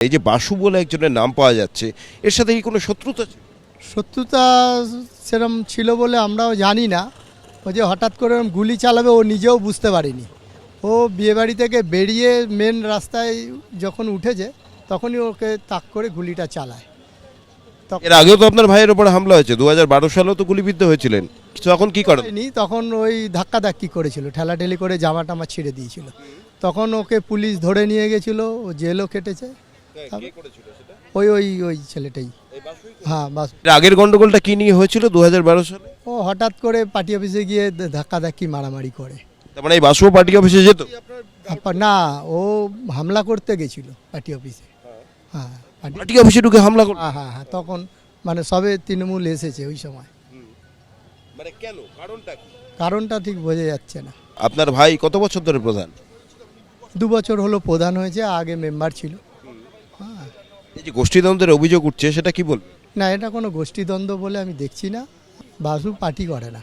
এই যে বাসু বলে একজনের নাম পাওয়া যাচ্ছে, এর সাথে কি কোনো শত্রুতা ছিল? শত্রুতা সেরম ছিল বলে আমরাও জানি না। ও যে হঠাৎ করে ওরম গুলি চালাবে ও নিজেও বুঝতে পারেনি। ও বিয়েবাড়ি থেকে বেরিয়ে মেন রাস্তায় যখন উঠেছে তখনই ওকে তাক করে গুলিটা চালায়। এর আগেও তো আপনার ভাইয়ের ওপর হামলা হয়েছে, 2012 সালেও তো গুলিবিদ্ধ হয়েছিলেন, তখন কি করেন? তখন ওই ধাক্কাধাক্কি করেছিল, ঠেলাঠেলি করে জামা টামা ছিঁড়ে দিয়েছিল। তখন ওকে পুলিশ ধরে নিয়ে গেছিল, ও জেলও কেটেছে। ওই ওই ওই ছেলেটাই। হ্যাঁ, বাস। এর আগের গন্ডগোলটা কি নিয়ে হয়েছিল 2012 সালে? ও হঠাৎ করে পার্টি অফিসে গিয়ে ধাক্কাধাক্কি মারামারি করে। তার মানে এই বাসুও পার্টি অফিসে যেত? না, ও হামলা করতে গেছিল পার্টি অফিসে। হ্যাঁ, পার্টি অফিসে ঢুকে হামলা করে? হ্যাঁ হ্যাঁ হ্যাঁ, তখন মানে সবে তৃণমূল এসেছে ওই সময়। মানে কেন, কারণটা কি? কারণটা ঠিক বোঝা যাচ্ছে না। আপনার ভাই কত বছর ধরে প্রধান? 2 বছর হলো প্রধান হয়েছে, আগে মেম্বার ছিল। হ্যাঁ, এই যে গোষ্ঠীদ্বন্দ্বের অভিযোগ উঠছে, সেটা কি বলবেন? না, এটা কোনো গোষ্ঠীদ্বন্দ্ব বলে আমি দেখছি না। বাসু পার্টি করে না।